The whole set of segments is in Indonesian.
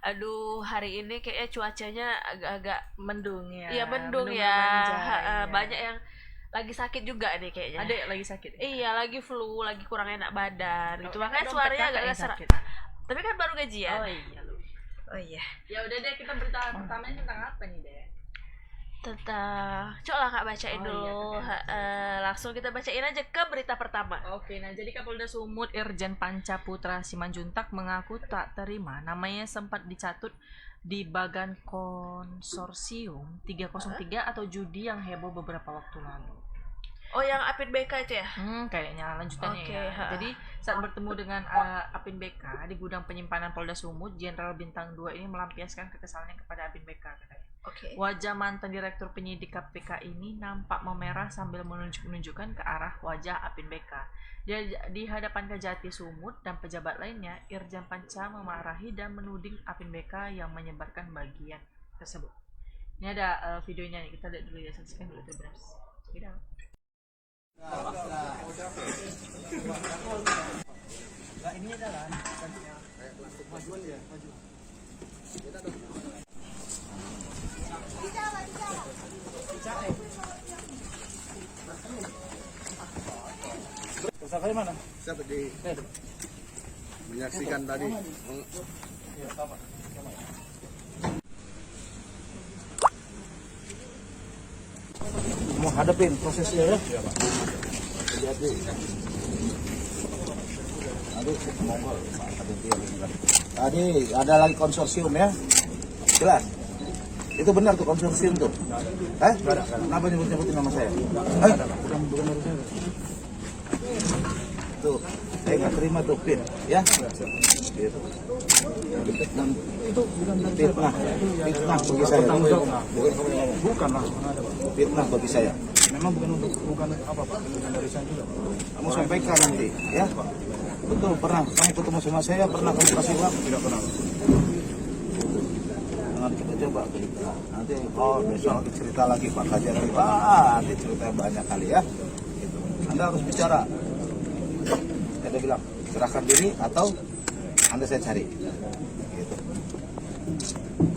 Aduh, hari ini kayaknya cuacanya agak-agak Mendung ya. iya mendung Mendung ya. bermanja, iya. Banyak yang lagi sakit juga nih kayaknya. Adek lagi sakit. Iya, lagi flu, lagi kurang enak badan. Itu Oh, makanya dompet suaranya kakak agak yang serak. sakit. Tapi kan baru gajian. Oh iya lu. Oh iya. Ya udah deh, kita berita pertamanya tentang apa nih, Dek? Tentang, coba Kak bacain Oh, dulu. iya, Kak. Langsung kita bacain aja ke berita pertama. Oke, nah jadi Kapolda Sumut Irjen Panca Putra Simanjuntak mengaku tak terima namanya sempat dicatut di Bagan Konsorsium 303 atau judi yang heboh beberapa waktu lalu. Oh, yang Apin BK itu ya? Kayaknya lanjutannya Oke, ya. Jadi saat bertemu dengan Apin BK di gudang penyimpanan Polda Sumut, Jenderal Bintang 2 ini melampiaskan kekesalannya kepada Apin BK katanya. Oke. Wajah mantan Direktur Penyidik KPK ini nampak memerah sambil menunjukkan ke arah wajah Apin BK. Di hadapan Kejati Sumut dan pejabat lainnya, Irjen Panca memarahi dan menuding Apin BK yang menyebarkan bagian tersebut. Ini ada videonya nih, kita lihat dulu ya, saksikan dulu terus. Tidak. Nah, ini adalah kayak plastik majuan ya, maju. Sampai mana? Siapa di menyaksikan tadi? Mau hadapin prosesnya ya? Jadi Tadi ada lagi konsorsium ya? Jelas? Itu benar tuh konsorsium tuh? Kenapa nyebutin nama saya? Bukan harusnya. Tuh, saya nggak terima tuh PIN, ya? Gitu. Itu bukan fitnah bagi saya. Bukan lah, fitnah bagi saya. memang bukan apa Pak, bukan dari saya juga. Kamu sampaikan nanti, ya? Betul, pernah kamu ketemu sama saya, pernah kamu kasih uang? Tidak pernah. Nanti kita coba kita. Nanti besok lagi cerita lagi Pak Kajar lagi. Nanti cerita banyak kali ya. Gitu. Anda harus bicara. Saya bilang serahkan diri atau Anda saya cari. Gitu.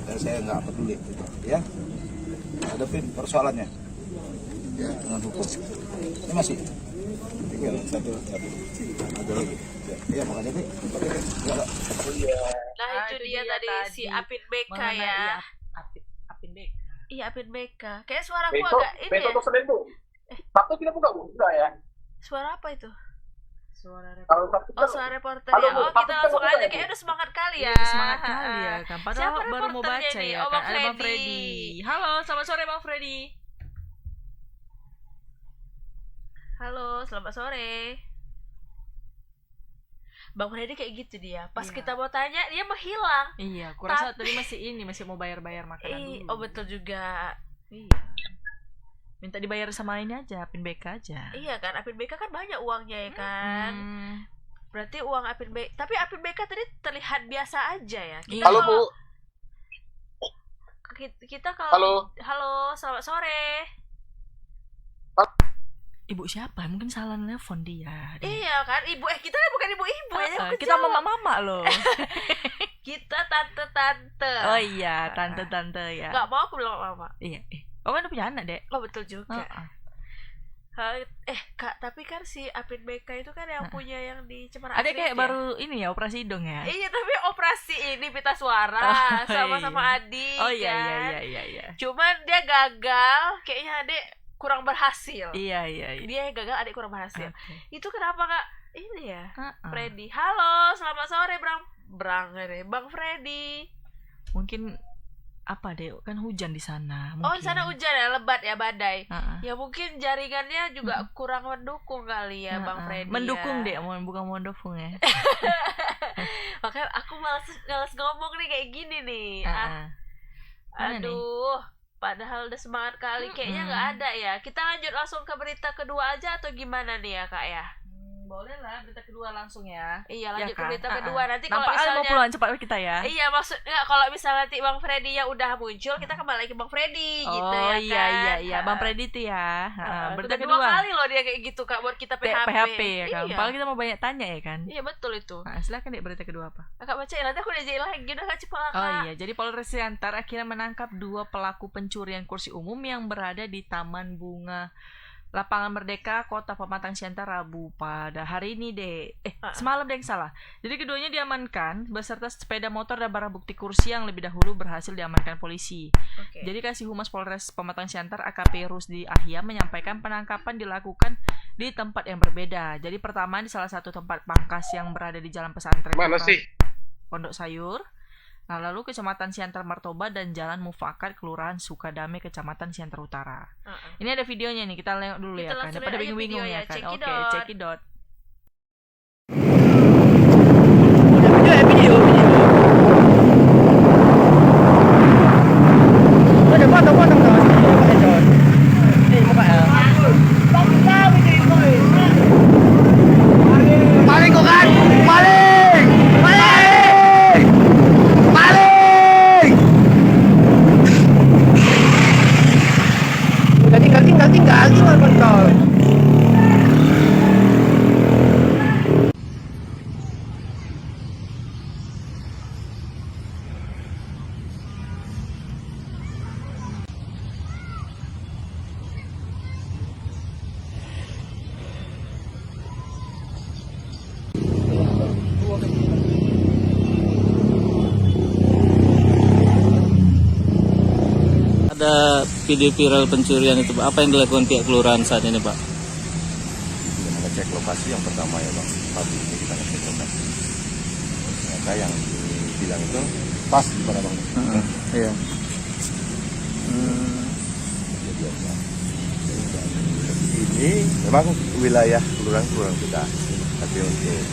Dan saya nggak peduli, gitu. Ya. Hadapin persoalannya. Ya, dengan hukum. Ini masih tinggal satu. Ada lagi. Ya, makanya nih. Nah, itu dia tadi si Apin BK ya. Apin BK. Iya, Apin BK. Kayak suaraku Besok, agak ini besok ya. tuh Senin tuh. Sabtu kita buka ya. Suara apa itu? Suara Kalau Sabtu Oh, suara reporter Halo, ya. Bu. Oh, kita Tapi langsung kita aja. buka, Kayaknya udah semangat kali ya. Iya, semangat kali ya kan. Siapa Padahal baru mau reporternya baca nih? ya Oh, kan. Bang Ada Bang Freddy. Freddy. Halo, selamat sore Bang Freddy. Halo, selamat sore. Bang Freddy kayak gitu dia. Pas Iya. kita mau tanya, dia menghilang. Iya, kurasa tadi masih mau bayar makanan dulu. Oh, betul juga. Iya. Minta dibayar sama ini aja, Apin BK aja. Iya kan, Apin BK kan banyak uangnya ya kan. Berarti uang Apin BK. Tapi Apin BK tadi terlihat biasa aja ya. Kita Halo Bu. kalau- Kita kalau Halo. selamat sore. Ibu siapa? Mungkin salah nelpon dia. Iya kan, ibu kita kan bukan ibu-ibu ya. Kita mama-mama loh. Kita tante-tante. Oh iya, tante-tante ya. Gak mau aku bilang mama. Iya. Oh kan udah punya anak, Dek. Oh betul juga. Heeh. Kak, tapi kan si Apin BK itu kan yang punya yang di Cemara Ada Atlet kayak ya? baru ini ya, operasi hidung ya. Iya, tapi operasi ini pita suara Oh, sama-sama iya. adik. Oh iya kan? iya. Cuman dia gagal, kayaknya adik kurang berhasil. Iya. Dia yang gagal, adik kurang berhasil. Oke. Itu kenapa Kak? Ini ya. Heeh. Freddy. Halo, selamat sore Bang Freddy. Mungkin apa deh, kan hujan di sana. Oh, Mungkin. di sana hujan ya, lebat ya, badai. Heeh. Ya mungkin jaringannya juga kurang mendukung kali ya, Bang Freddy. Mendukung ya. deh, bukan mendukung ya. Makanya aku males ngomong nih kayak gini nih. Heeh. Mana nih? Aduh, padahal udah semangat kali. Kayaknya nggak ada ya. Kita lanjut langsung ke berita kedua aja atau gimana nih ya, Kak ya? Boleh lah berita kedua langsung ya. Iya, lanjut Ya kan? ke berita kedua. Nanti kalau Nampak mau misalnya pulang cepat kita ya. iya, maksudnya kalau misalnya nanti Bang Freddy yang udah muncul, kita kembali lagi ke Bang Freddy gitu ya iya kan. iya iya, Bang Freddy itu ya. Berita Udah dua kedua. kali loh dia kayak gitu Kak buat kita PHP. PHP ya kan. Iya. Padahal kita mau banyak tanya ya kan. Iya betul itu. Nah, silakan deh berita kedua apa? Kakak baca nanti aku diajakin lagi udah Kak cepat Kak. Oh iya, jadi Polres Siantar akhirnya menangkap 2 pelaku pencurian kursi umum yang berada di Taman Bunga Lapangan Merdeka, Kota Pematang Siantar, Rabu pada hari ini deh. Semalam deh yang salah. Jadi keduanya diamankan beserta sepeda motor dan barang bukti kursi yang lebih dahulu berhasil diamankan polisi. Oke. Jadi Kasih Humas Polres Pematang Siantar AKP Rusdi Ahya menyampaikan penangkapan dilakukan di tempat yang berbeda. Jadi pertama di salah satu tempat pangkas yang berada di Jalan Pesantren Mana sih? Pondok Sayur. Nah, lalu Kecamatan Siantar Martoba dan Jalan Mufakat Kelurahan Sukadame Kecamatan Siantar Utara. Ini ada videonya nih, kita lihat dulu Kita ya kan. langsung Daripada lihat aja bingung-bingung ya videonya. kan. Oke, Cekidot. cekidot. Tinggal gimana kontol? Ada video viral pencurian itu, Pak. Apa yang dilakukan pihak kelurahan saat ini, Pak? Kita mengecek lokasi yang pertama ya Bang. Pagi ini kita ngecek lokasi. Ternyata yang dibilang itu pas di mana Bang? Iya. Kejadiannya. Ini memang wilayah kelurahan kita. Tapi untuk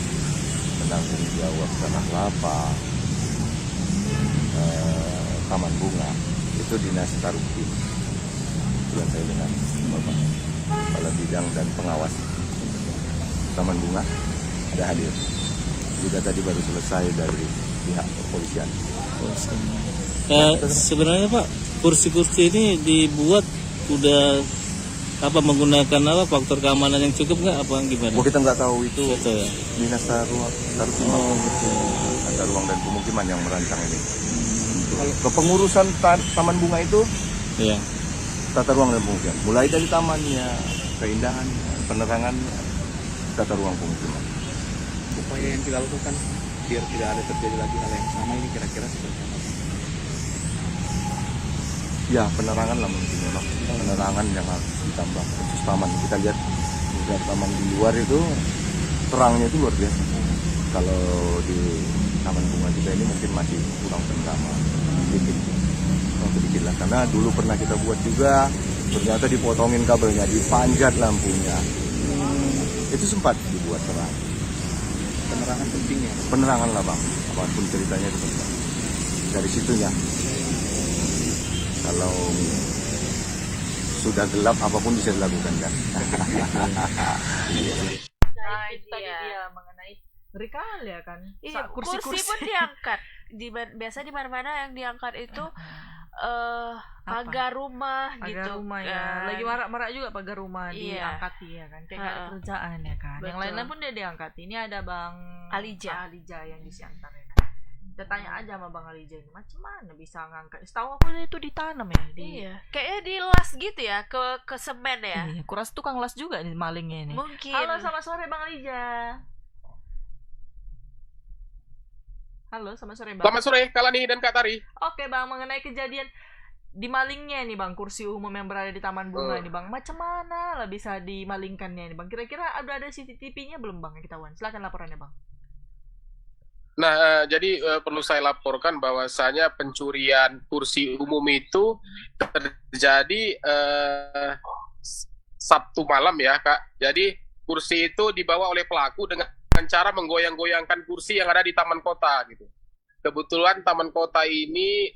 menanggung jawab tanah lapang, taman bunga, itu dinas Karukin. Kebetulan saya dengan Bapak Kepala Bidang dan Pengawas Taman Bunga ada hadir. Juga tadi baru selesai dari pihak kepolisian. Sebenarnya, Pak, kursi-kursi ini dibuat udah menggunakan faktor keamanan yang cukup nggak, apa gimana? Oh, kita nggak tahu itu Betul ya? dinas Karukin. Tata ruang dan pemukiman yang merancang ini. Kepengurusan taman bunga itu Iya. tata ruang dan pemukiman, mulai dari tamannya, keindahannya, penerangannya, tata ruang pemukiman. Upaya yang kita lakukan biar tidak ada terjadi lagi hal yang sama ini kira-kira seperti apa? Ya, penerangan lah mungkin memang. Penerangan yang harus ditambah. Khusus taman, kita lihat taman di luar itu terangnya itu luar biasa. Kalau di taman bunga kita ini mungkin masih kurang penerangan sedikit lah. Karena dulu pernah kita buat juga, ternyata dipotongin kabelnya, dipanjat lampunya. Itu sempat dibuat terang. Penerangan pentingnya. Penerangan lah Bang, apapun ceritanya itu penting. Dari situnya. Kalau sudah gelap apapun bisa dilakukan kan. Nah, itu tadi Iya. dia mengenai ngeri kali ya kan. Iya, kursi pun diangkat. Biasa di mana-mana yang diangkat itu pagar rumah pagar gitu. rumah ya. kan. Lagi marak-marak juga pagar rumah Iya. diangkati ya kan. Kayak nggak ada Ha-ha. kerjaan ya kan. Yang Betul. lain-lain pun dia diangkat. Ini ada Bang Alija. yang di Siantar ya kan. Kita tanya aja sama Bang Alija ini macam mana bisa ngangkat. Setahu aku itu ditanam ya di. Iya, kayaknya di las gitu ya, ke semen ya. Iya, kuras tukang las juga nih malingnya ini. Mungkin. Halo, selamat sore Bang Alija. Halo, selamat sore Bang. Selamat sore, Kalani dan Kak Tari. Oke Bang, mengenai kejadian di malingnya nih Bang, kursi umum yang berada di Taman Bunga nih Bang, macam mana lah bisa dimalingkannya nih Bang? Kira-kira ada CCTV-nya belum Bang yang ketahuan? Silakan laporannya Bang. Nah, jadi perlu saya laporkan bahwasanya pencurian kursi umum itu terjadi Sabtu malam ya, Kak. Jadi kursi itu dibawa oleh pelaku dengan cara menggoyang-goyangkan kursi yang ada di taman kota gitu. Kebetulan taman kota ini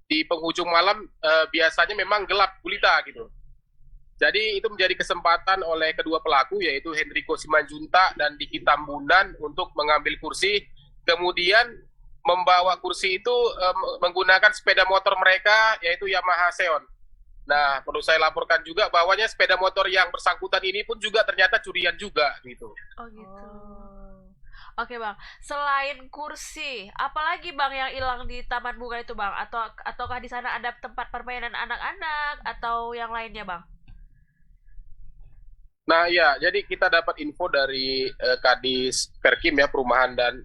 di penghujung malam biasanya memang gelap gulita gitu. Jadi itu menjadi kesempatan oleh kedua pelaku yaitu Henrico Simanjuntak dan Diki Tambunan untuk mengambil kursi, kemudian membawa kursi itu menggunakan sepeda motor mereka yaitu Yamaha Xeon. Nah, perlu saya laporkan juga bahwanya sepeda motor yang bersangkutan ini pun juga ternyata curian juga gitu. Oh gitu. Oke bang, selain kursi, apalagi bang yang hilang di Taman Bunga itu bang? Ataukah di sana ada tempat permainan anak-anak atau yang lainnya bang? Nah ya, jadi kita dapat info dari Kadis Perkim ya, Perumahan dan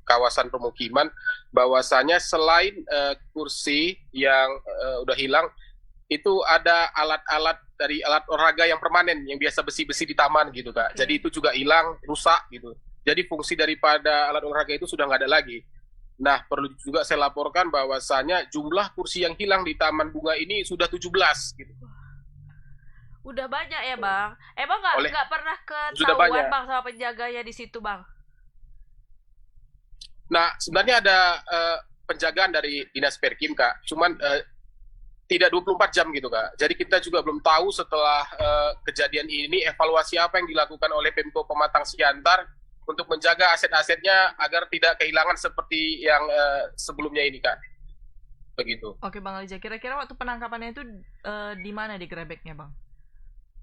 Kawasan Pemukiman, bahwasanya selain kursi yang udah hilang, itu ada alat-alat dari alat olahraga yang permanen yang biasa besi-besi di taman gitu kak. Okay. Jadi itu juga hilang, rusak gitu. Jadi fungsi daripada alat olahraga itu sudah nggak ada lagi. Nah perlu juga saya laporkan bahwasanya jumlah kursi yang hilang di Taman Bunga ini sudah 17 gitu. Udah banyak ya bang. Emang nggak pernah Sudah ketahuan banyak. bang sama penjaganya di situ bang? Nah sebenarnya ada penjagaan dari Dinas Perkim kak, cuman tidak 24 jam gitu kak. Jadi kita juga belum tahu setelah kejadian ini evaluasi apa yang dilakukan oleh Pemko Pematang Siantar untuk menjaga aset-asetnya agar tidak kehilangan seperti yang sebelumnya ini kak. Begitu. Oke Bang Aliza, kira-kira waktu penangkapannya itu di mana digerebeknya Bang?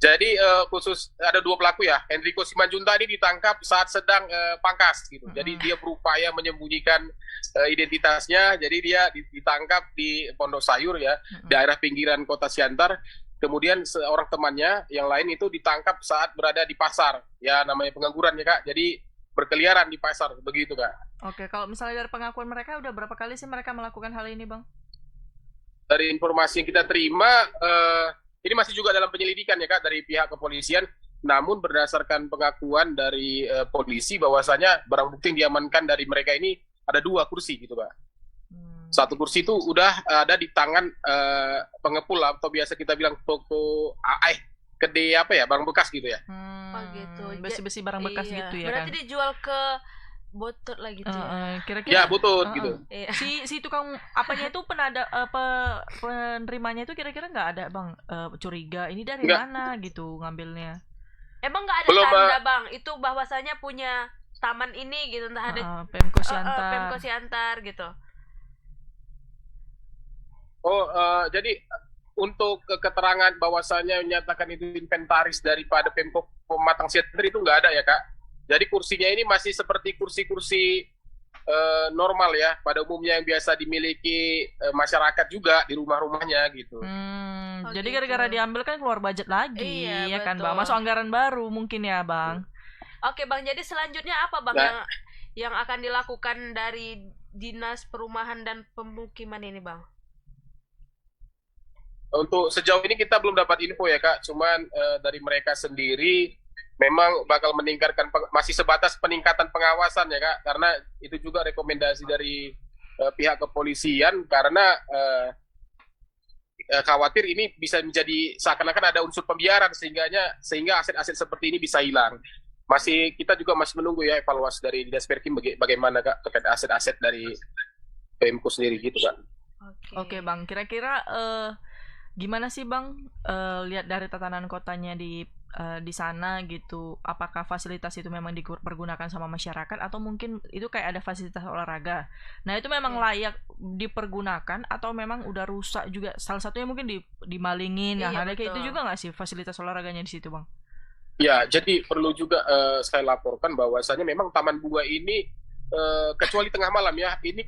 Jadi khusus ada dua pelaku ya. Henrico Simanjuntak ini ditangkap saat sedang pangkas gitu. Jadi dia berupaya menyembunyikan identitasnya. Jadi dia ditangkap di Pondok Sayur ya, daerah pinggiran Kota Siantar. Kemudian seorang temannya yang lain itu ditangkap saat berada di pasar. Ya namanya pengangguran ya kak. Jadi berkeliaran di pasar begitu kak. Oke, kalau misalnya dari pengakuan mereka udah berapa kali sih mereka melakukan hal ini Bang? Dari informasi yang kita terima, ini masih juga dalam penyelidikan ya kak dari pihak kepolisian. Namun berdasarkan pengakuan dari polisi bahwasanya barang bukti yang diamankan dari mereka ini ada 2 kursi gitu kak. Satu kursi itu udah ada di tangan pengepul atau biasa kita bilang toko kedai apa ya, barang bekas gitu ya. Oh gitu. Besi-besi barang bekas Iya. gitu ya Berarti kan? dijual ke botol lah gitu ya. Kira-kira Ya butut gitu. Iya. si tukang apanya itu penerimanya itu kira-kira nggak ada Bang curiga ini dari Nggak. mana gitu ngambilnya? Emang nggak ada Belum, tanda bang itu bahwasanya punya taman ini gitu, entah ada Pemko Siantar. Pemko Siantar gitu. Jadi untuk keterangan bahwasanya menyatakan itu inventaris daripada Pemko Pematang Siantar itu nggak ada ya kak. Jadi kursinya ini masih seperti kursi-kursi normal ya, pada umumnya yang biasa dimiliki masyarakat juga di rumah-rumahnya gitu. Jadi gitu. gara-gara diambil kan keluar budget lagi Iya, ya kan betul. Bang? Masuk anggaran baru mungkin ya Bang? Oke bang, jadi selanjutnya apa bang Nah. yang akan dilakukan dari Dinas Perumahan dan Pemukiman ini bang? Untuk sejauh ini kita belum dapat info ya kak, cuman dari mereka sendiri memang bakal meningkatkan masih sebatas peningkatan pengawasan ya kak, karena itu juga rekomendasi dari pihak kepolisian karena khawatir ini bisa menjadi seakan-akan ada unsur pembiaran sehingga aset-aset seperti ini bisa hilang. Kita juga masih menunggu ya evaluasi dari Dinas Perkim bagaimana kak terkait aset-aset dari PMK sendiri gitu kan. Oke Bang, kira-kira gimana sih Bang lihat dari tatanan kotanya di sana gitu, apakah fasilitas itu memang dipergunakan sama masyarakat atau mungkin itu kayak ada fasilitas olahraga. Nah itu memang layak dipergunakan atau memang udah rusak juga, salah satunya mungkin dimalingin. Nah ada kayak itu juga nggak sih fasilitas olahraganya di situ Bang? Ya jadi perlu juga saya laporkan bahwasanya memang Taman Bunga ini kecuali tengah malam ya, ini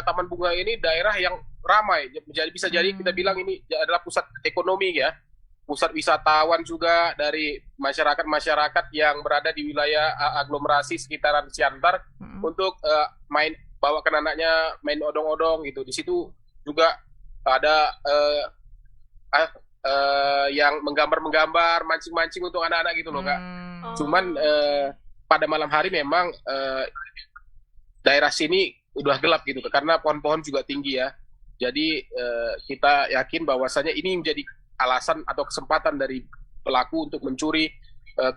Taman Bunga ini daerah yang ramai, bisa jadi kita bilang ini adalah pusat ekonomi ya, pusat wisatawan juga dari masyarakat yang berada di wilayah aglomerasi sekitaran Siantar untuk bawakan anaknya main odong-odong gitu. Di situ juga ada yang menggambar-menggambar, mancing-mancing untuk anak-anak gitu loh kak. Cuman pada malam hari memang daerah sini udah gelap gitu karena pohon-pohon juga tinggi ya. Jadi kita yakin bahwasanya ini menjadi alasan atau kesempatan dari pelaku untuk mencuri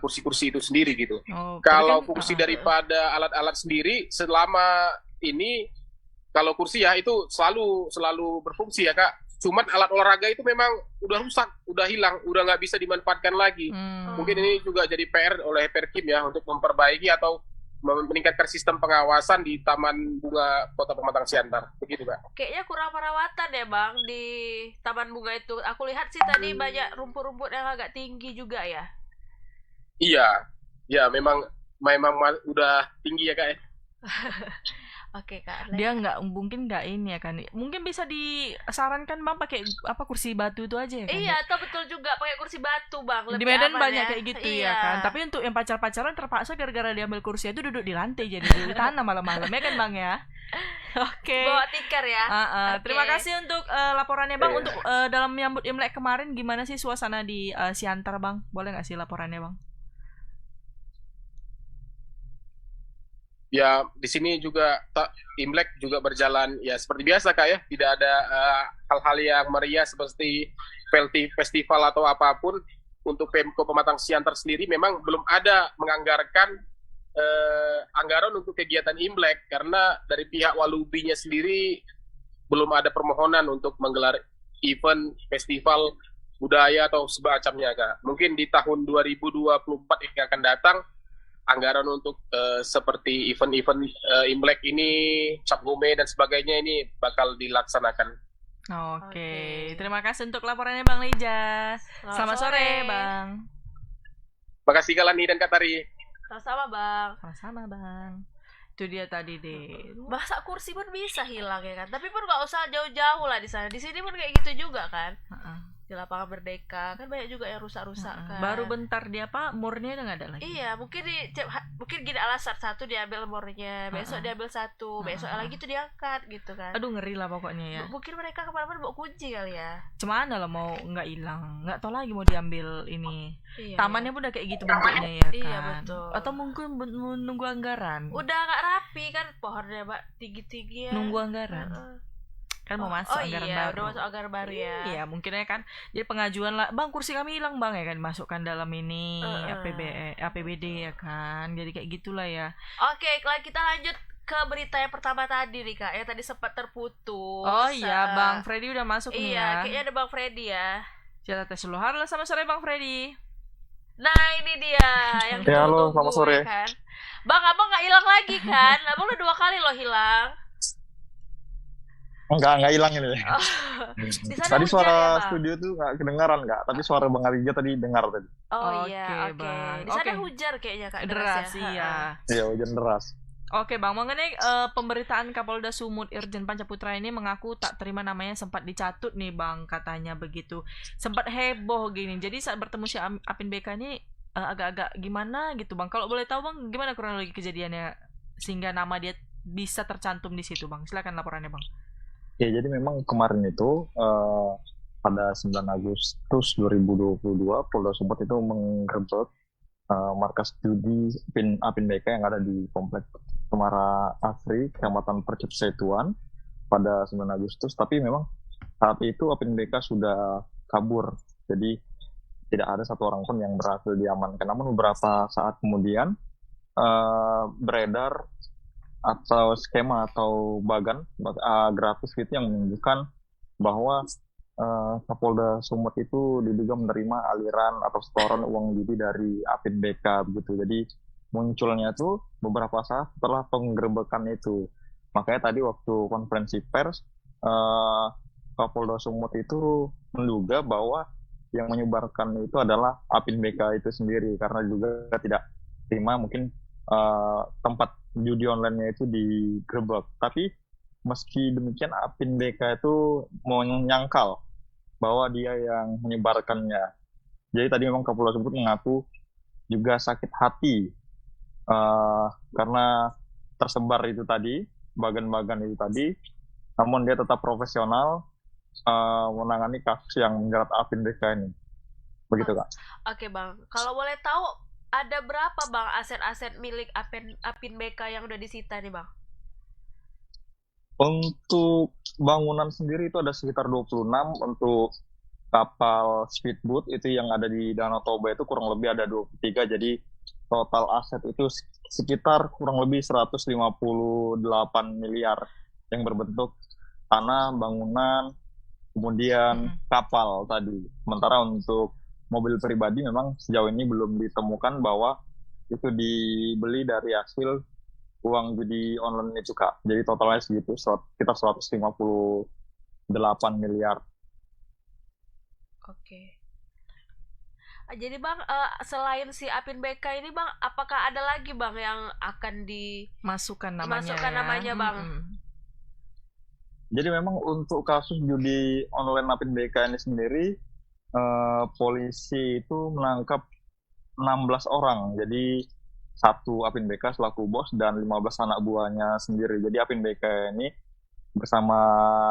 kursi-kursi itu sendiri gitu. Kalau fungsi daripada alat-alat sendiri selama ini, kalau kursi ya itu selalu berfungsi ya kak. Cuman alat olahraga itu memang udah rusak, udah hilang, udah nggak bisa dimanfaatkan lagi. Mungkin ini juga jadi PR oleh Perkim ya untuk memperbaiki atau meningkatkan sistem pengawasan di Taman Bunga Kota Pematang Siantar. Begitu, Kak. Kayaknya kurang perawatan ya bang di taman bunga itu. Aku lihat sih tadi banyak rumput-rumput yang agak tinggi juga ya. Iya, ya memang udah tinggi ya, Kak. Oke kak. Dia mungkin nggak ini ya kan. Mungkin bisa disarankan bang pakai apa kursi batu itu aja ya kan. Iya, atau betul juga pakai kursi batu bang. Di Lebih Medan aman banyak ya. kayak gitu Iya. ya kan. Tapi untuk yang pacar-pacaran terpaksa gara-gara diambil kursi itu duduk di lantai jadi di tanah malam-malam ya kan bang ya. Oke. Bawa tikar ya. Oke. Terima kasih untuk laporannya bang. Iya. Untuk dalam menyambut Imlek kemarin gimana sih suasana di Siantar bang? Boleh nggak sih laporannya bang? Ya di sini juga Imlek juga berjalan ya seperti biasa, Kak ya. Tidak ada hal-hal yang meriah seperti festival atau apapun. Untuk Pemko Pematang Siantar sendiri memang belum ada menganggarkan anggaran untuk kegiatan Imlek karena dari pihak Walubinya sendiri belum ada permohonan untuk menggelar event festival budaya atau semacamnya, Kak. Mungkin di tahun 2024 yang akan datang anggaran untuk seperti event-event Imlek ini, Cap Gome dan sebagainya ini bakal dilaksanakan. Oke. Terima kasih untuk laporannya Bang Lija. Selamat sore Bang. Makasih Kak Lani dan Kak Tari. Sama-sama bang. Sama-sama Bang. Itu dia tadi deh. Masa kursi pun bisa hilang ya kan. Tapi pun gak usah jauh-jauh lah di sana. Di sini pun kayak gitu juga kan. Di lapangan Merdeka kan banyak juga yang rusak-rusak kan. Baru bentar dia murnya udah nggak ada lagi. Iya, mungkin gini alasan satu diambil murnya, besok diambil satu, besok lagi tuh diangkat gitu kan. Aduh ngeri lah pokoknya ya. Mungkin mereka kemana-mana bawa kunci kali ya. Cemana lah mau nggak hilang, nggak tahu lagi mau diambil ini. Iya, Tamannya pun udah kayak gitu bentuknya ya kan. Iya, betul. Atau mungkin menunggu anggaran. Udah nggak rapi kan pohonnya mbak tinggi-tinggi ya. Nunggu anggaran. Kan mau masuk anggaran iya, baru. udah masuk anggaran baru ya. Iya, mungkin ya kan. Jadi pengajuan lah, Bang kursi kami hilang Bang ya kan, masukkan dalam ini APBD ya kan. Jadi kayak gitulah ya. Oke, kita lanjut ke berita yang pertama tadi nih Kak, yang tadi sempat terputus. Oh iya, Bang Freddy udah masuk nih ya. Iya, kayaknya ada Bang Freddy ya. Cerita tes dulu. Halo, selamat sore Bang Freddy. Nah, ini dia yang Ya, halo, ditunggu-tunggu, selamat sore. ya kan. Bang, abang nggak hilang lagi kan? Abang udah 2 kali loh hilang. Enggak hilang ini. Di sana Tadi hujan suara ya, Bang? studio tuh nggak kedengaran nggak, tapi suara Bang Arija tadi dengar tadi. Oh Oke, iya, oke. Bang. Di sana Oke. hujan kayaknya Kak. Deras ya. iya. Iya, hujan deras. Oke Bang, mengenai pemberitaan Kapolda Sumut Irjen Pancaputra ini mengaku tak terima namanya sempat dicatut nih Bang, katanya begitu. Sempat heboh gini. Jadi saat bertemu si Apin BK ini agak-agak gimana gitu Bang. Kalau boleh tahu Bang, gimana kronologi kejadiannya sehingga nama dia bisa tercantum di situ Bang? Silakan laporannya Bang. Ya, jadi memang kemarin itu pada 9 Agustus 2022 Polda Sumut itu menggerebek markas judi Apin BK yang ada di Komplek Kemara Asri, Kecamatan Percut Setuan pada 9 Agustus. Tapi memang saat itu Apin BK sudah kabur. Jadi tidak ada satu orang pun yang berhasil diamankan. Namun beberapa saat kemudian beredar atau skema atau bagan grafis gitu yang menunjukkan bahwa Kapolda Sumut itu diduga menerima aliran atau setoran uang judi dari Apin BK begitu. Jadi munculnya itu beberapa saat setelah penggerebekan itu. Makanya tadi waktu konferensi pers Kapolda Sumut itu menduga bahwa yang menyebarkan itu adalah Apin BK itu sendiri karena juga tidak terima mungkin tempat judi online-nya itu digerebek. Tapi meski demikian Apin BK itu menyangkal bahwa dia yang menyebarkannya. Jadi tadi memang Kapolda Sumut mengaku juga sakit hati karena tersebar itu tadi, bagan-bagan itu tadi. Namun dia tetap profesional menangani kasus yang menjerat Apin BK ini. Begitu Kak. Oke Bang, kalau boleh tahu ada berapa Bang aset-aset milik Apin BK yang udah disita nih Bang? Untuk bangunan sendiri itu ada sekitar 26, untuk kapal speedboat itu yang ada di Danau Toba itu kurang lebih ada 23, jadi total aset itu sekitar kurang lebih 158 miliar yang berbentuk tanah, bangunan, kemudian kapal tadi. Sementara untuk mobil pribadi memang sejauh ini belum ditemukan bahwa itu dibeli dari hasil uang judi online itu, Kak. Jadi totalnya segitu, sekitar 158 miliar. Oke. Jadi Bang, selain si Apin BK ini Bang, apakah ada lagi Bang yang akan Masukkan namanya dimasukkan ya. namanya Bang? Jadi memang untuk kasus judi online Apin BK ini sendiri, polisi itu menangkap 16 orang. Jadi satu Apin BK selaku bos dan 15 anak buahnya sendiri. Jadi Apin BK ini bersama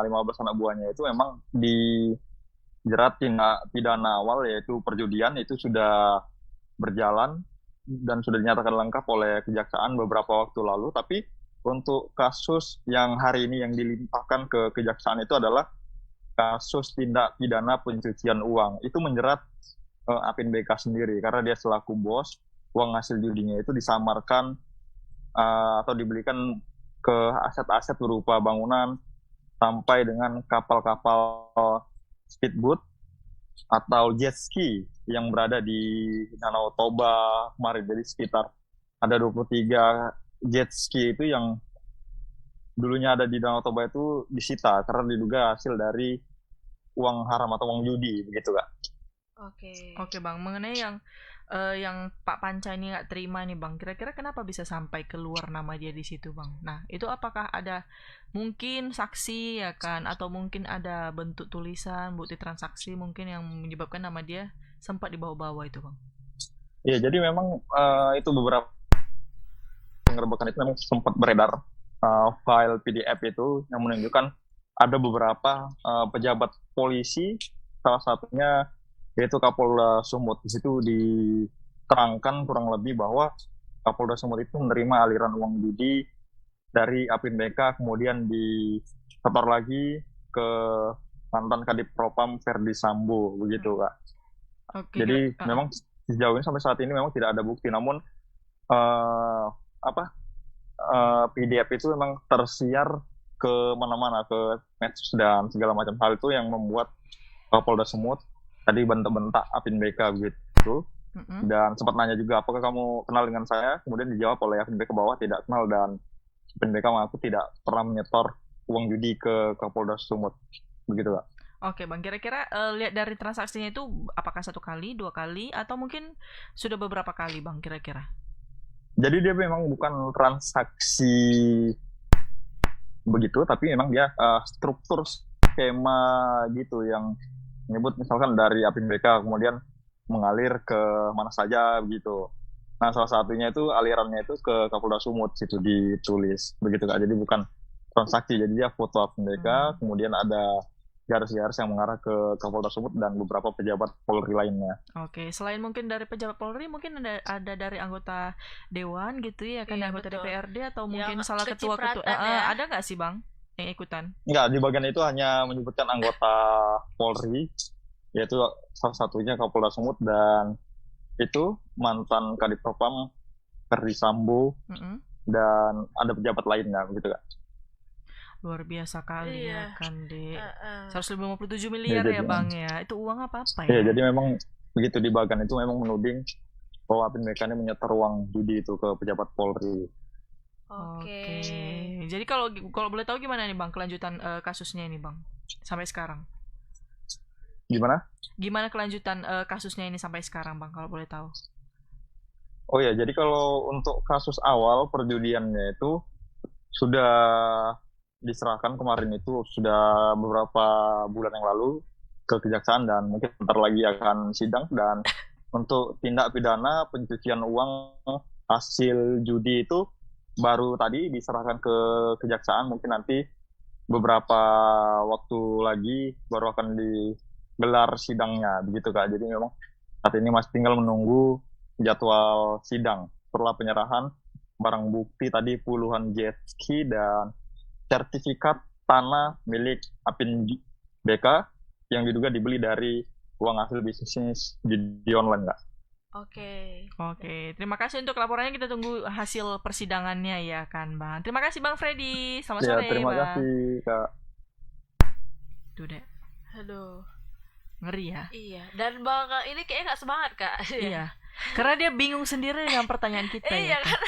15 anak buahnya itu memang dijerat tindak pidana awal yaitu perjudian, itu sudah berjalan dan sudah dinyatakan lengkap oleh kejaksaan beberapa waktu lalu. Tapi untuk kasus yang hari ini yang dilimpahkan ke kejaksaan itu adalah kasus tindak pidana pencucian uang. Itu menjerat Apin BK sendiri karena dia selaku bos, uang hasil judinya itu disamarkan atau dibelikan ke aset-aset berupa bangunan sampai dengan kapal-kapal speedboat atau jet ski yang berada di Danau Toba kemarin. Jadi sekitar ada 23 jet ski itu yang dulunya ada di Danau Toba itu disita karena diduga hasil dari uang haram atau uang judi, begitu Kak. Oke Bang, mengenai yang Pak Panca ini nggak terima nih Bang, kira-kira kenapa bisa sampai keluar nama dia di situ Bang? Nah itu apakah ada mungkin saksi ya kan, atau mungkin ada bentuk tulisan bukti transaksi mungkin yang menyebabkan nama dia sempat dibawa-bawa itu Bang? Iya, jadi memang itu beberapa penggerbekan itu memang sempat beredar file PDF itu yang menunjukkan ada beberapa pejabat polisi, salah satunya yaitu Kapolda Sumut. Di situ diterangkan kurang lebih bahwa Kapolda Sumut itu menerima aliran uang judi dari Apin BK, kemudian disetor lagi ke mantan Kadif Propam Ferdi Sambo, begitu Kak. Jadi memang sejauh ini sampai saat ini memang tidak ada bukti, namun PDF itu memang tersiar ke mana-mana, ke medsos dan segala macam hal itu yang membuat Kapolda Sumut tadi bentak-bentak Apin BK begitu. Dan sempat nanya juga, apakah kamu kenal dengan saya? Kemudian dijawab oleh Apin BK bahwa tidak kenal, dan Apin BK mengaku tidak pernah menyetor uang judi ke Kapolda Sumut, begitu Kak. Oke Bang, kira-kira lihat dari transaksinya itu apakah 1 kali, 2 kali, atau mungkin sudah beberapa kali Bang kira-kira? Jadi dia memang bukan transaksi begitu, tapi memang dia struktur skema gitu yang menyebut misalkan dari Apin BK kemudian mengalir ke mana saja begitu. Nah salah satunya itu alirannya itu ke Kapolda Sumut, situ ditulis begitu Kak. Jadi bukan transaksi, jadi dia foto Apin BK kemudian ada garis-garis yang mengarah ke Kapolda Sumut dan beberapa pejabat Polri lainnya. Oke, selain mungkin dari pejabat Polri, mungkin ada dari anggota Dewan gitu ya kan, anggota betul. DPRD atau mungkin yang salah ketua-ketua ada nggak sih Bang yang ikutan? Enggak, di bagian itu hanya menyebutkan anggota Polri, yaitu salah satunya Kapolda Sumut dan itu mantan Kadif Propam Ferdi Sambo dan ada pejabat lainnya begitu Kak. Luar biasa kali ya kan Dek. 157 miliar ya Bang ya. Itu uang apa ya? Iya, jadi memang begitu di bagian itu memang menuding bahwa Apin BK ini menyetor uang judi itu ke pejabat Polri. Oke. Jadi kalau boleh tahu gimana nih Bang kelanjutan kasusnya ini Bang sampai sekarang? Gimana? Gimana kelanjutan kasusnya ini sampai sekarang Bang kalau boleh tahu? Oh ya, jadi kalau untuk kasus awal perjudiannya itu sudah diserahkan kemarin, itu sudah beberapa bulan yang lalu ke kejaksaan dan mungkin bentar lagi akan sidang. Dan untuk tindak pidana pencucian uang hasil judi itu baru tadi diserahkan ke kejaksaan, mungkin nanti beberapa waktu lagi baru akan digelar sidangnya begitu Kak. Jadi memang saat ini masih tinggal menunggu jadwal sidang setelah penyerahan barang bukti tadi puluhan jet ski dan sertifikat tanah milik Apin BK yang diduga dibeli dari uang hasil bisnis judi online, Kak. Oke. Terima kasih untuk laporannya. Kita tunggu hasil persidangannya ya kan, Bang. Terima kasih Bang Freddy. Selamat sore, terima Bang. kasih, Kak. Tuh deh. Aduh. Ngeri ya. Iya. Dan Bang ini kayaknya nggak semangat, Kak. Iya. Karena dia bingung sendiri dengan pertanyaan kita Iya, ya. Kan?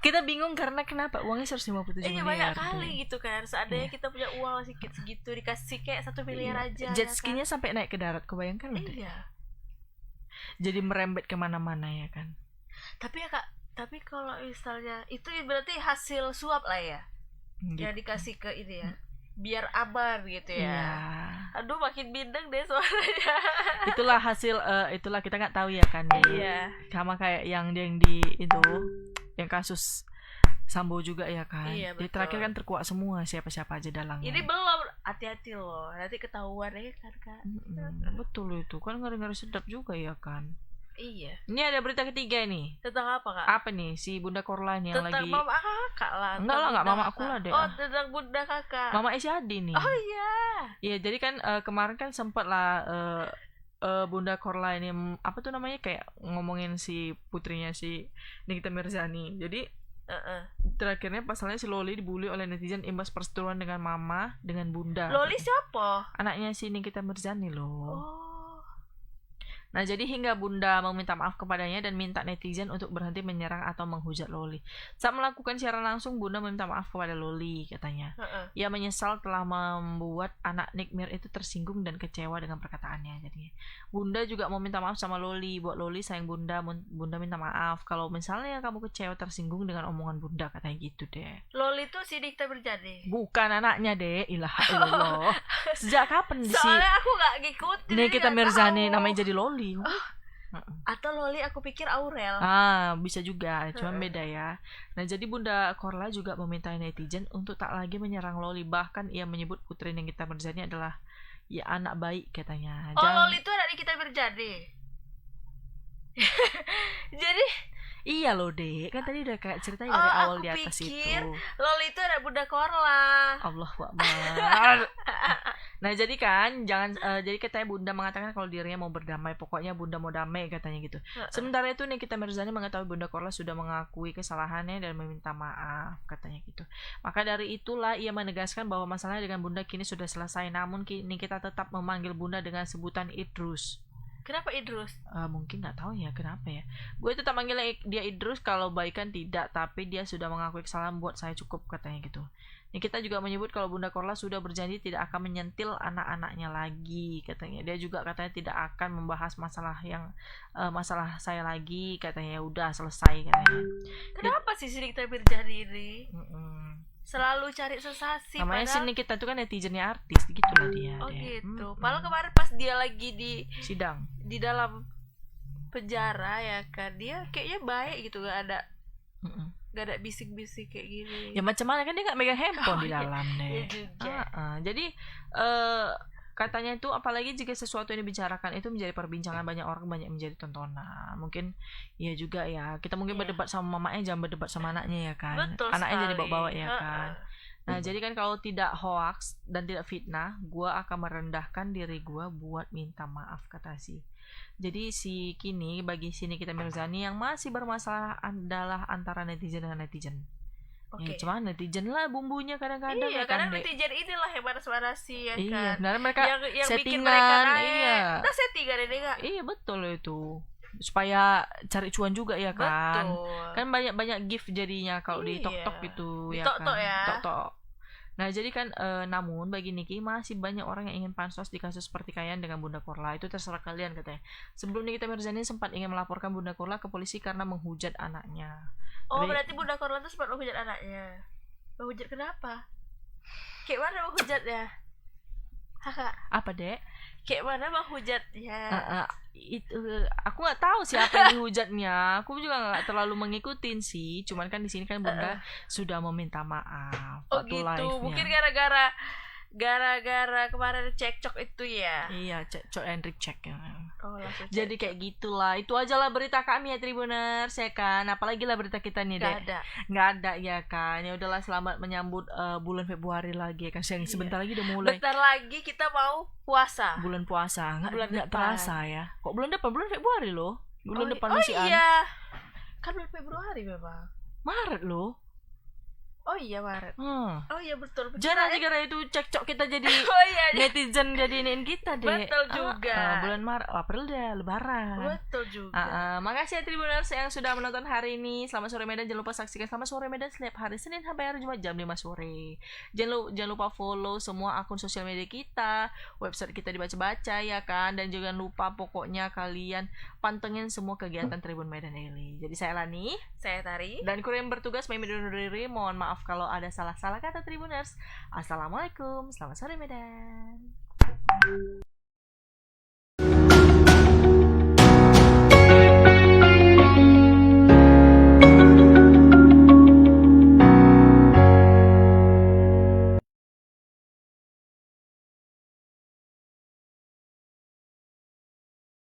Kita bingung karena kenapa uangnya 157 Iya, miliar. banyak kali gitu kan. Seandainya Iya. kita punya uang sedikit segitu dikasih kayak 1 miliar aja. Jet ya ski-nya sampai naik ke darat, kebayangkan kan? udah. Iya. Jadi merembet kemana-mana ya kan. Tapi ya Kak, tapi kalau misalnya itu berarti hasil suap lah ya. Gitu. Yang dikasih ke ini ya. Biar aman gitu ya. Iya. Aduh, makin bindeng deh suaranya. Itulah hasil itulah kita nggak tahu ya kan. Iya. Sama kayak yang di itu yang kasus Sambo juga ya kan. Iya, Jadi betul. terakhir kan terkuak semua siapa-siapa aja dalangnya. Ini belum, hati-hati loh. Nanti ketahuan ya kan, Kak. Betul itu kan ngeri-ngeri sedap juga ya kan. Iya. Ini ada berita ketiga nih. Tentang apa, Kak? Apa nih si Bunda Korla nih yang Tentang lagi mama kakak lah. Enggak lah, enggak Bunda mama aku kakak. lah deh. Oh, tentang bunda kakak. Mama Isyadi nih. Oh iya. Iya, jadi kan kemarin kan sempat lah Bunda Korla ini apa tuh namanya kayak ngomongin si putrinya si Nikita Mirzani. Jadi terakhirnya pasalnya si Loli dibully oleh netizen imbas perseteruan dengan mama dengan bunda. Loli siapa? Anaknya si Nikita Mirzani loh. Oh. Nah, jadi hingga bunda meminta maaf kepadanya dan minta netizen untuk berhenti menyerang atau menghujat Loli. Saat melakukan siaran langsung, bunda meminta maaf kepada Loli, katanya. Ia menyesal telah membuat anak Nikmir itu tersinggung dan kecewa dengan perkataannya. Jadi, bunda juga mau minta maaf sama Loli. Buat Loli sayang bunda, bunda minta maaf. Kalau misalnya kamu kecewa tersinggung dengan omongan bunda, katanya gitu deh. Loli tuh si Nikita Mirzani. Bukan anaknya deh, ilaha illallah. Sejak kapan si Soalnya aku gak ngikutin. Nikita nggak Mirzani tahu. namanya jadi Loli? Atau Loli aku pikir Aurel. Bisa juga, cuman beda ya. Nah, jadi Bunda Korla juga meminta netizen untuk tak lagi menyerang Loli. Bahkan ia menyebut putri Nikita Mirzani adalah ya anak baik, katanya. Oh, Loli itu anak Nikita Mirzani. Jadi iya loh, Dek. Kan tadi udah kayak ceritanya dari awal di atas pikir itu. Loli itu anak Bunda Korla. Allahu Akbar. Nah, jadi kan jadi katanya bunda mengatakan kalau dirinya mau berdamai, pokoknya bunda mau damai, katanya gitu. Sementara itu Nikita Mirzani mengetahui Bunda Korla sudah mengakui kesalahannya dan meminta maaf, katanya gitu. Maka dari itulah ia menegaskan bahwa masalahnya dengan bunda kini sudah selesai, namun Nikita tetap memanggil bunda dengan sebutan Idrus. Kenapa Idrus? Mungkin nggak tahu ya kenapa ya. Gue tetap manggil dia Idrus, kalau baikan tidak, tapi dia sudah mengakui kesalahan, buat saya cukup, katanya gitu. Nikita juga menyebut kalau Bunda Korla sudah berjanji tidak akan menyentil anak-anaknya lagi, katanya. Dia juga katanya tidak akan membahas masalah masalah saya lagi, katanya. Udah selesai, katanya. Kenapa sih Nikita Mirzani ini selalu cari sensasi? Namanya si padahal... Nikita itu kan netizennya artis, gitu lah dia. Oh dia. gitu. Padahal kemarin pas dia lagi di sidang di dalam penjara ya kan, dia kayaknya baik gitu, gak ada bisik-bisik kayak gini. Ya macam mana kan dia nggak megang handphone di iya. dalam deh. Iya juga. Jadi katanya itu apalagi jika sesuatu yang dibicarakan itu menjadi perbincangan banyak orang, banyak menjadi tontonan. Mungkin ya juga ya kita mungkin berdebat sama mamanya, jangan berdebat sama anaknya ya kan. Betul Anaknya sekali. jadi bawa-bawa ya kan. Nah, jadi kan kalau tidak hoax dan tidak fitnah, gua akan merendahkan diri gua buat minta maaf, kata si. Jadi bagi si Nikita Mirzani yang masih bermasalah adalah antara netizen dengan netizen. Ya, cuma netizen lah bumbunya kadang-kadang. Iya, ya kan, kadang netizen inilah yang manas-manasi ya iya, kan. sebenarnya mereka yang bikin settingan, mereka naik. iya. Kita settingan ini enggak? Iya, betul itu. Supaya cari cuan juga ya kan. Betul. Kan banyak gift jadinya kalau di Iya. TikTok itu Di ya Tok-Tok kan. ya. Tok-Tok. Nah, jadi kan namun bagi Niki masih banyak orang yang ingin pansos di kasus pertikaian dengan Bunda Korla. Itu terserah kalian, katanya. Sebelum Nikita Mirzani sempat ingin melaporkan Bunda Korla ke polisi karena menghujat anaknya. Oh, berarti Bunda Korla itu sempat menghujat anaknya. Menghujat kenapa? Kayak mana menghujatnya? Kakak, Apa, Dek? kayak mana menghujatnya? Itu aku nggak tahu siapa yang dihujatnya. Aku juga nggak terlalu mengikutin sih. Cuman kan di sini kan Bunda sudah meminta maaf. Oh waktu gitu. live-nya. Mungkin gara-gara kemarin cekcok itu ya. Iya, Cok Hendrik cek ya. Oh, langsung Jadi kayak gitulah. Itu aja lah berita kami ya Tribuners ya kan. Apalagi lah berita kita nih, nggak Dek. ada. Nggak ada ya kan. Ya udahlah, selamat menyambut bulan Februari lagi ya kan. Sebentar lagi udah mulai Bentar lagi kita mau puasa. bulan puasa. Bulan Nggak depan. terasa ya. Kok bulan depan? Bulan Februari loh. Bulan depan oh masih iya. Kan bulan Februari memang. Maret loh. Oh iya Maret. Oh iya betul. Jangan gara itu cekcok kita jadi Oh iya. netizen jadiin kita deh. Betul juga. Bulan Maret, April udah Lebaran. Betul juga. Makasih ya Tribuners yang sudah menonton hari ini. Selamat sore Medan. Jangan lupa saksikan Selamat Sore Medan setiap hari Senin sampai hari Jumat jam 5 sore. Jangan lupa follow semua akun sosial media kita, website kita dibaca-baca ya kan, dan jangan lupa pokoknya kalian pantengin semua kegiatan Tribun Medan Daily. Jadi saya Lani, Saya Tari. dan kru yang bertugas Mimi undur diri. Mohon maaf kalau ada salah-salah kata Tribuners. Assalamualaikum. Selamat sore Medan.